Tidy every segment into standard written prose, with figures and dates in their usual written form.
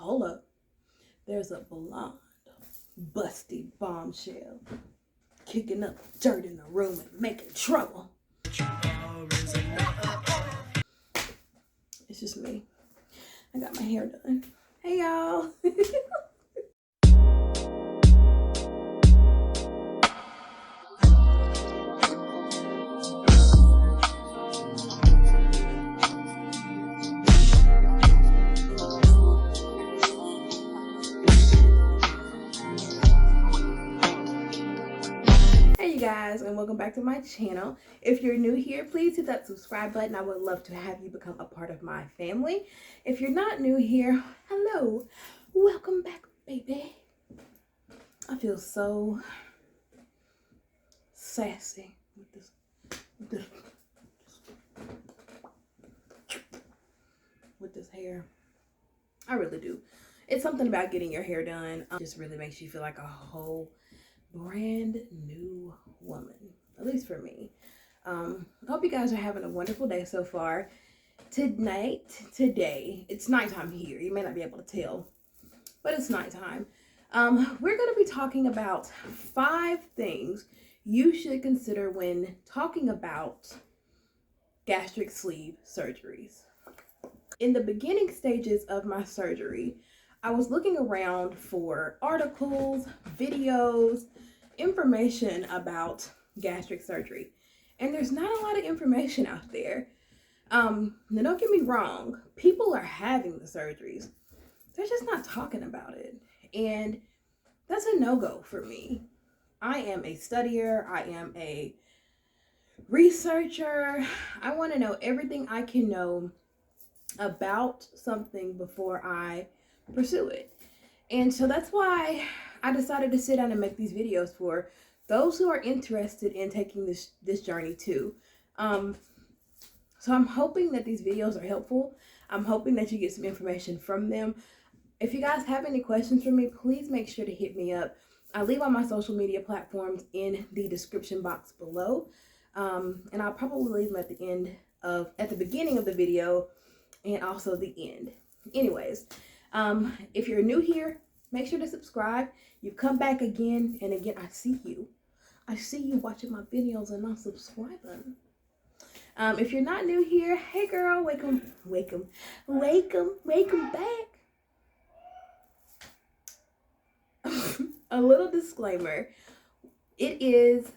hold up. There's a blonde, busty bombshell kicking up dirt in the room and making trouble. It's just me. I got my hair done. Hey, y'all. Guys, and welcome back to my channel. If you're new here, please hit that subscribe button. I would love to have you become a part of my family. If you're not new here, hello, welcome back, baby. I feel so sassy with this hair. I really do. It's something about getting your hair done. Just really makes you feel like a whole brand new woman, at least for me. I hope you guys are having a wonderful day so far. Today, it's nighttime here. You may not be able to tell, but it's nighttime. We're going to be talking about 5 things you should consider when talking about gastric sleeve surgeries. In the beginning stages of my surgery, I was looking around for articles, videos, information about gastric surgery. And there's not a lot of information out there. Now don't get me wrong, people are having the surgeries. They're just not talking about it. And that's a no-go for me. I am a studier. I am a researcher. I want to know everything I can know about something before I pursue it. And so that's why I decided to sit down and make these videos for those who are interested in taking this journey too. So I'm hoping that these videos are helpful. I'm hoping that you get some information from them. If you guys have any questions for me, please make sure to hit me up. I'll leave all my social media platforms in the description box below. And I'll probably leave them at the beginning of the video and also the end. Anyways, if you're new here, make sure to subscribe. You've come back again and again. I see you. I see you watching my videos and not subscribing. If you're not new here, hey girl, welcome back. A little disclaimer. It is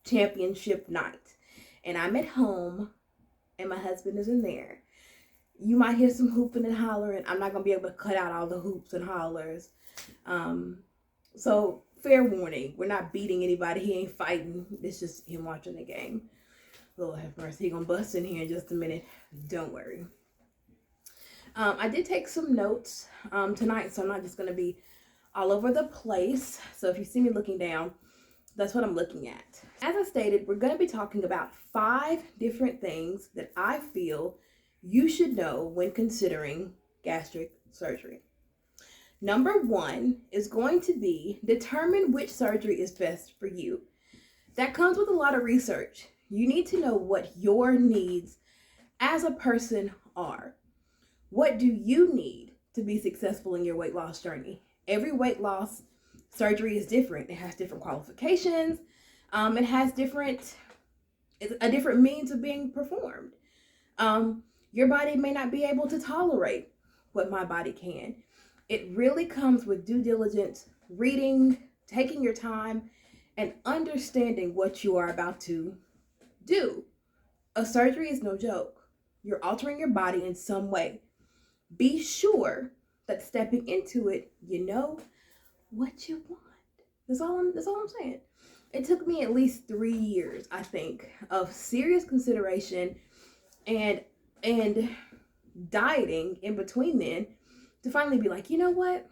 championship night and I'm at home and my husband is in there. You might hear some hooping and hollering. I'm not going to be able to cut out all the hoops and hollers. So fair warning, we're not beating anybody. He ain't fighting. It's just him watching the game. Lord have mercy. He's going to bust in here in just a minute. Don't worry. I did take some notes tonight, so I'm not just going to be all over the place. So if you see me looking down, that's what I'm looking at. As I stated, we're going to be talking about 5 different things that I feel you should know when considering gastric surgery. Number 1 is going to be determine which surgery is best for you. That comes with a lot of research. You need to know what your needs as a person are. What do you need to be successful in your weight loss journey? Every weight loss surgery is different. It has different qualifications. It has a different means of being performed. Your body may not be able to tolerate what my body can. It really comes with due diligence, reading, taking your time, and understanding what you are about to do. A surgery is no joke. You're altering your body in some way. Be sure that stepping into it, you know what you want. That's all I'm saying. It took me at least 3 years, I think, of serious consideration and dieting in between then to finally be like, you know what?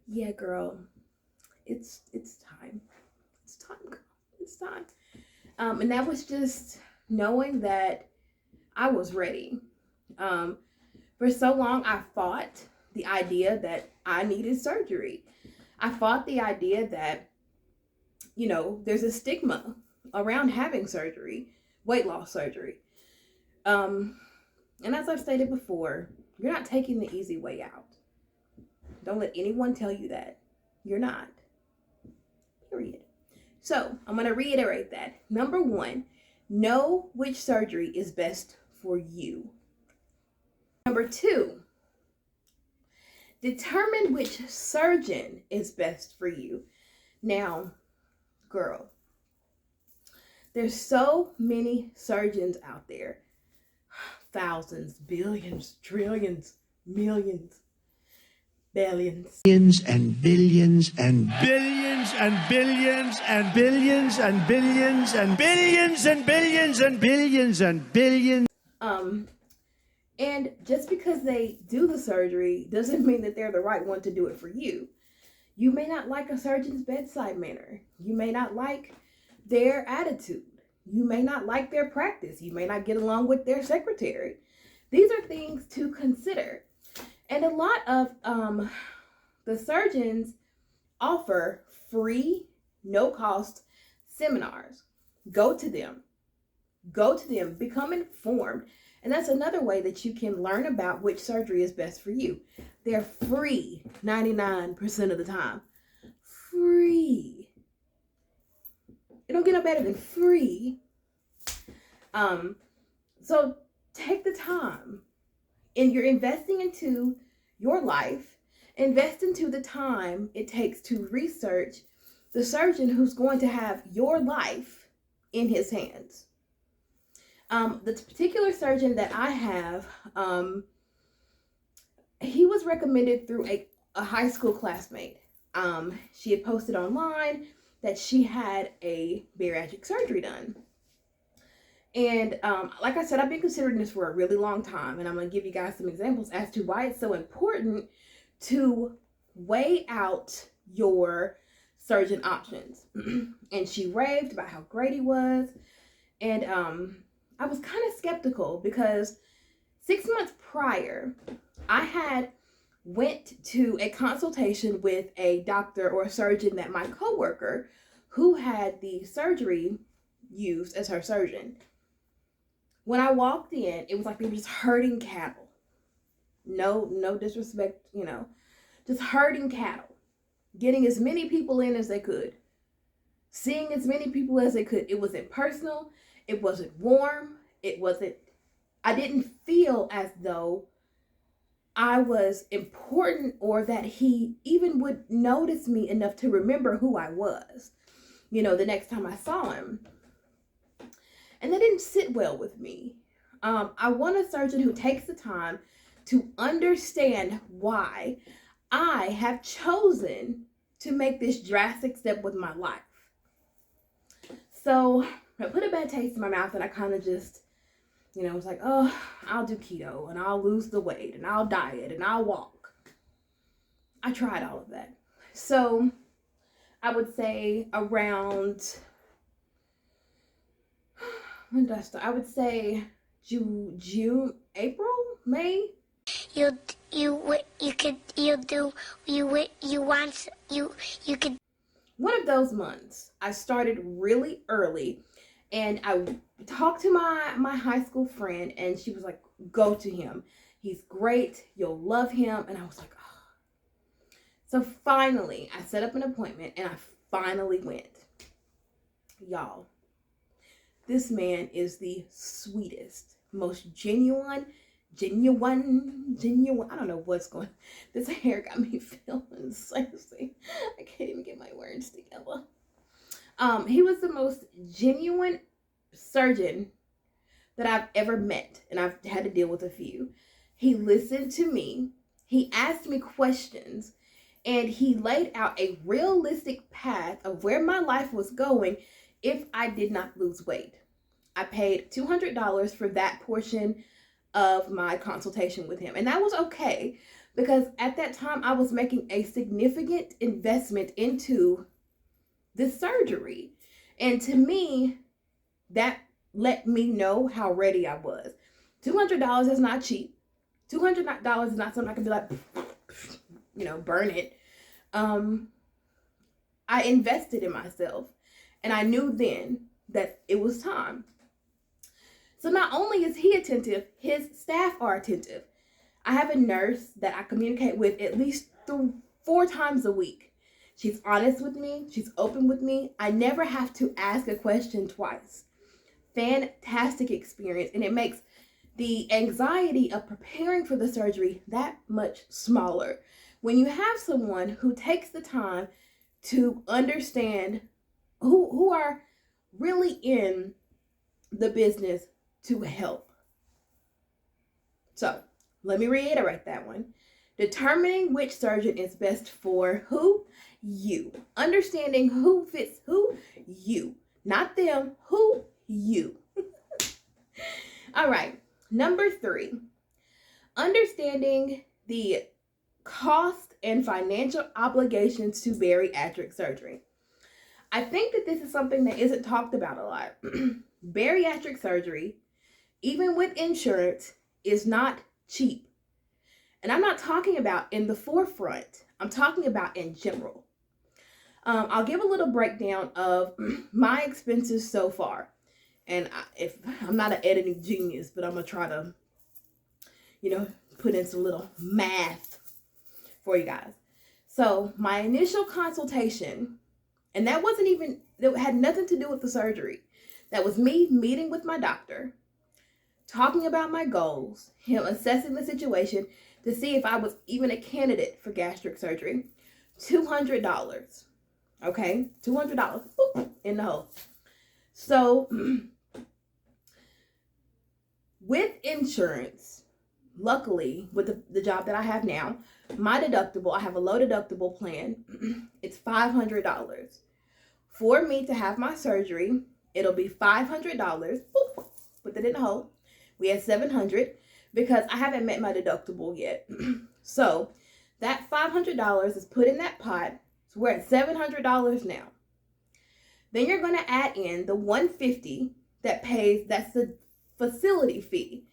Yeah, girl, it's time. It's time, girl. It's time. And that was just knowing that I was ready. For so long, I fought the idea that I needed surgery. I fought the idea that, there's a stigma around having surgery, weight loss surgery. And as I've stated before, You're not taking the easy way out. Don't let anyone tell you that. You're not. Period. So I'm going to reiterate that. Number one, know which surgery is best for you. Number two, determine which surgeon is best for you. Now, girl, there's so many surgeons out there. Thousands, billions, trillions, millions, billions. Billions and billions and billions and billions and billions and billions and billions and billions and billions and billions. And just because they do the surgery doesn't mean that they're the right one to do it for you. You may not like a surgeon's bedside manner. You may not like their attitude. You may not like their practice. You may not get along with their secretary. These are things to consider. And a lot of the surgeons offer free, no-cost seminars. Go to them. Become informed. And that's another way that you can learn about which surgery is best for you. They're free 99% of the time. Free. It don't get no better than free. So take the time. And you're investing into your life. Invest into the time it takes to research the surgeon who's going to have your life in his hands. The particular surgeon that I have, he was recommended through a high school classmate. She had posted online that she had a bariatric surgery done. And like I said, I've been considering this for a really long time, and I'm going to give you guys some examples as to why it's so important to weigh out your surgeon options. And she raved about how great he was. And I was kind of skeptical because 6 months prior, I had went to a consultation with a doctor or a surgeon that my coworker who had the surgery used as her surgeon. When I walked in, it was like they were just herding cattle. No disrespect, just herding cattle, getting as many people in as they could, seeing as many people as they could. It wasn't personal. It wasn't warm. I didn't feel as though I was important or that he even would notice me enough to remember who I was, the next time I saw him. And that didn't sit well with me. I want a surgeon who takes the time to understand why I have chosen to make this drastic step with my life. So I put a bad taste in my mouth, and I kind of just, was like, oh, I'll do keto and I'll lose the weight and I'll diet and I'll walk. I tried all of that. So I would say around, when did I start? I would say June, April, May. You could. One of those months, I started really early, and I talked to my high school friend, and she was like, go to him. He's great. You'll love him. And I was like, oh. So finally, I set up an appointment, and I finally went. Y'all, this man is the sweetest, most genuine. I don't know what's going on. This hair got me feeling sexy. I can't even get my words together. He was the most genuine surgeon that I've ever met, and I've had to deal with a few. He listened to me. He asked me questions, and he laid out a realistic path of where my life was going if I did not lose weight. I paid $200 for that portion of my consultation with him. And that was okay, because at that time I was making a significant investment into this surgery. And to me, that let me know how ready I was. $200 is not cheap. $200 is not something I can be like, burn it. I invested in myself, and I knew then that it was time. So not only is he attentive, his staff are attentive. I have a nurse that I communicate with at least 4 times a week. She's honest with me. She's open with me. I never have to ask a question twice. Fantastic experience. And it makes the anxiety of preparing for the surgery that much smaller. When you have someone who takes the time to understand, who are really in the business to help. So let me reiterate that one. Determining which surgeon is best for who? You. Understanding who fits who? You. Not them, who? You. All right. Number 3, understanding the cost and financial obligations to bariatric surgery. I think that this is something that isn't talked about a lot. Bariatric surgery, even with insurance, is not cheap. And I'm not talking about in the forefront. I'm talking about in general. I'll give a little breakdown of my expenses so far. And if I'm not an editing genius, but I'm going to try to, put in some little math for you guys. So my initial consultation, and that had nothing to do with the surgery. That was me meeting with my doctor, talking about my goals, him assessing the situation to see if I was even a candidate for gastric surgery. $200. Okay? $200 in the hole. So with insurance, luckily, with the job that I have now, my deductible, I have a low deductible plan. It's $500. For me to have my surgery, it'll be $500. Put that in the hole. We had $700 because I haven't met my deductible yet. So that $500 is put in that pot. So we're at $700 now. Then you're going to add in the $150 that's the facility fee.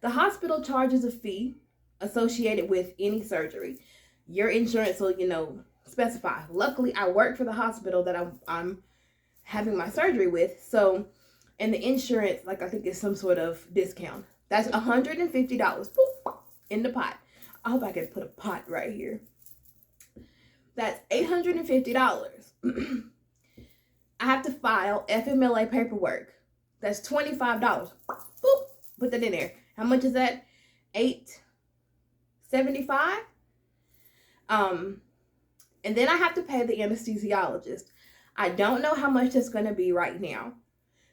The hospital charges a fee associated with any surgery. Your insurance will, specify. Luckily, I work for the hospital that I'm having my surgery with. So, and the insurance, I think it's some sort of discount. That's $150 in the pot. I hope I can put a pot right here. That's $850. I have to file FMLA paperwork. That's $25. Put that in there. How much is that? $875. And then I have to pay the anesthesiologist. I don't know how much that's going to be right now.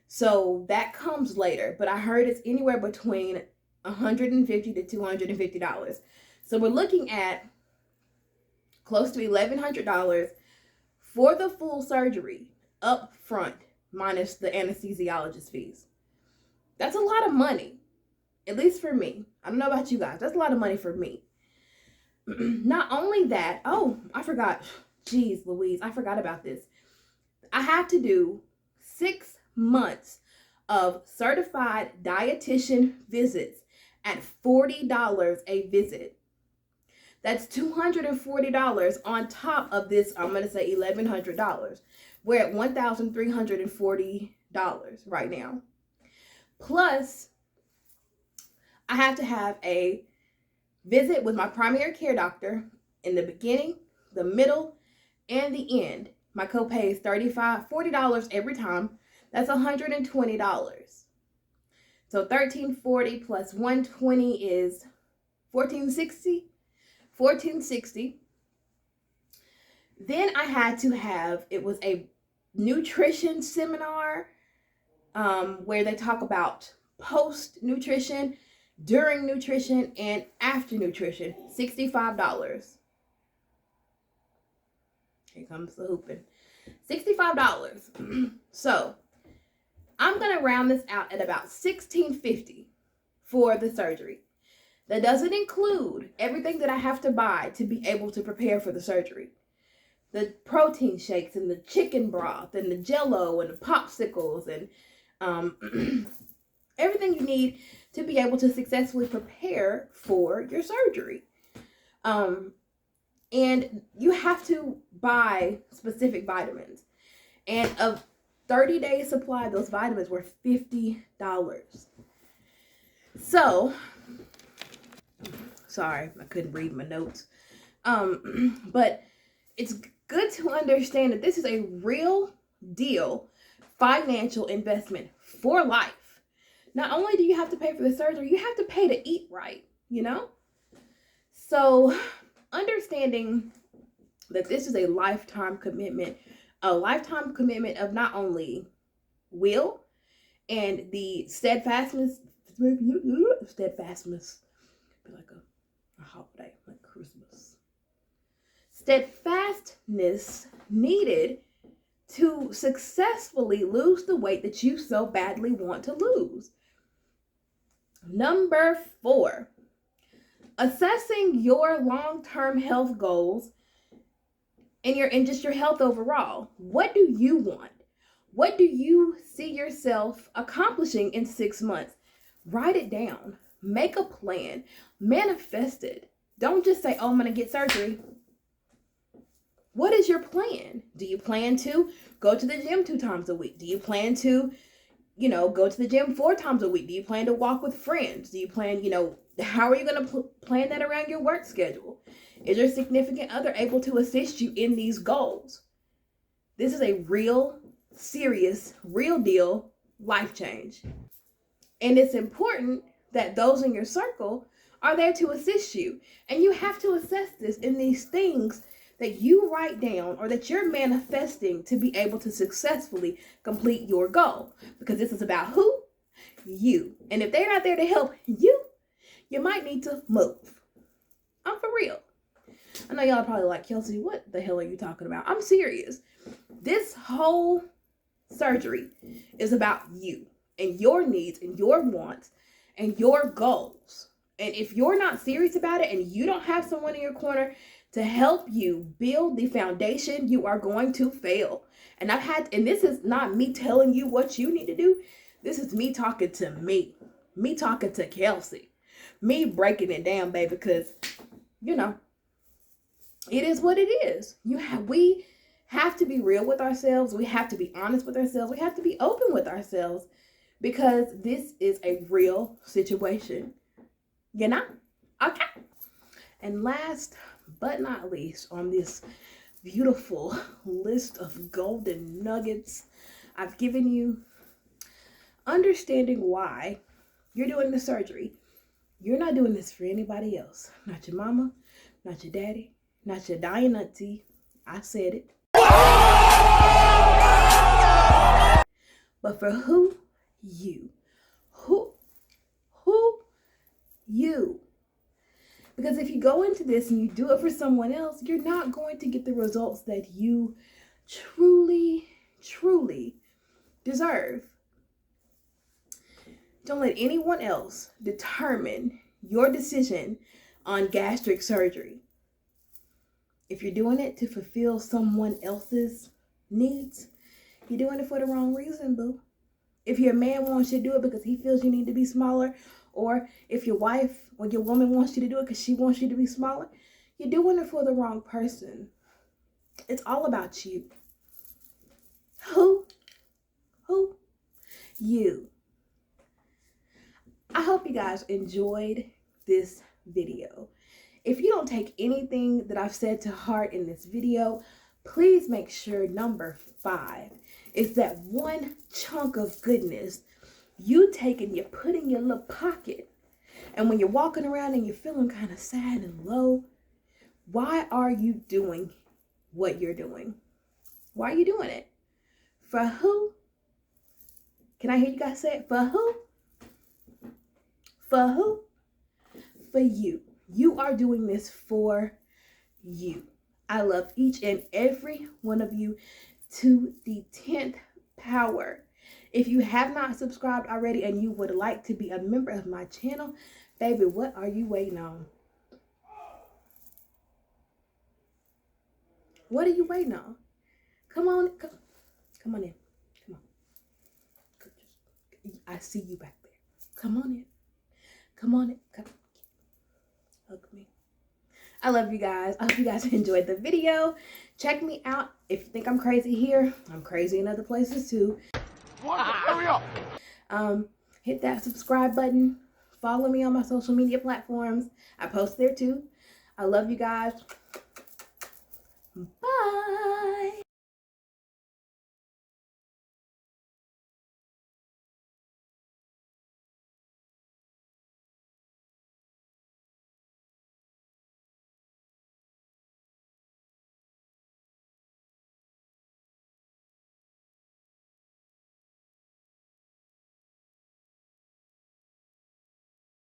So that comes later. But I heard it's anywhere between $150 to $250. So we're looking at close to $1,100 for the full surgery up front, minus the anesthesiologist fees. That's a lot of money, at least for me. I don't know about you guys. That's a lot of money for me. Not only that, I forgot. Jeez Louise, I forgot about this. I have to do 6 months of certified dietitian visits at $40 a visit. That's $240 on top of this, I'm going to say $1,100. We're at $1,340 right now. Plus, I have to have a visit with my primary care doctor in the beginning, the middle, and the end. My copay is $40 every time. That's $120. So $1,340 plus $120 is $1,460. Then I had to have, it was a nutrition seminar where they talk about post-nutrition, during nutrition, and after nutrition. $65. Here comes the hooping. $65. So I'm going to round this out at about $1,650 for the surgery. That doesn't include everything that I have to buy to be able to prepare for the surgery. The protein shakes and the chicken broth and the jello and the popsicles and everything you need to be able to successfully prepare for your surgery. And you have to buy specific vitamins. And a 30-day supply of those vitamins were $50. So Sorry, I couldn't read my notes. But it's good to understand that this is a real deal financial investment for life. Not only do you have to pay for the surgery, you have to pay to eat right, you know? So understanding that this is a lifetime commitment of not only will and the steadfastness, be like a holiday, like Christmas. Steadfastness needed to successfully lose the weight that you so badly want to lose. Number 4, assessing your long-term health goals and just your health overall. What do you want? What do you see yourself accomplishing in 6 months? Write it down. Make a plan. Manifest it. Don't just say, oh, I'm going to get surgery. What is your plan? Do you plan to go to the gym 2 times a week? Do you plan to, go to the gym 4 times a week? Do you plan to walk with friends? Do you plan, how are you going to plan that around your work schedule? Is your significant other able to assist you in these goals? This is a real, serious, real deal life change. And it's important that those in your circle are there to assist you. And you have to assess this in these things that you write down or that you're manifesting to be able to successfully complete your goal. Because this is about who? You. And if they're not there to help you, you might need to move. I'm for real. I know y'all are probably like, Kelsey, what the hell are you talking about? I'm serious. This whole surgery is about you and your needs and your wants and your goals. And if you're not serious about it and you don't have someone in your corner to help you build the foundation, you are going to fail. And this is not me telling you what you need to do. This is me talking to me talking to Kelsey, me breaking it down, baby, because, it is what it is. We have to be real with ourselves. We have to be honest with ourselves. We have to be open with ourselves because this is a real situation. Okay. And last but not least on this beautiful list of golden nuggets I've given you, understanding why you're doing the surgery. You're not doing this for anybody else. Not your mama, not your daddy, not your dying auntie. I said it. But for who? You. Who? You. Because if you go into this and you do it for someone else, you're not going to get the results that you truly, truly deserve. Don't let anyone else determine your decision on gastric surgery. If you're doing it to fulfill someone else's needs, you're doing it for the wrong reason, boo. If your man wants you to do it because he feels you need to be smaller, or if your wife or your woman wants you to do it because she wants you to be smaller, you're doing it for the wrong person. It's all about you. Who? You. I hope you guys enjoyed this video. If you don't take anything that I've said to heart in this video, please make sure number 5 is that one chunk of goodness you take and you put in your little pocket. And when you're walking around and you're feeling kind of sad and low, why are you doing what you're doing? Why are you doing it? For who? Can I hear you guys say it? For who? For who? For you. You are doing this for you. I love each and every one of you to the 10th power. If you have not subscribed already and you would like to be a member of my channel, baby, what are you waiting on? What are you waiting on? Come on in. Come on. I see you back there. Come on in. Come on. Hug me. I love you guys. I hope you guys enjoyed the video. Check me out. If you think I'm crazy here, I'm crazy in other places too. Hurry up. Hit that subscribe button. follow me on my social media platforms. I post there too. I love you guys. Bye.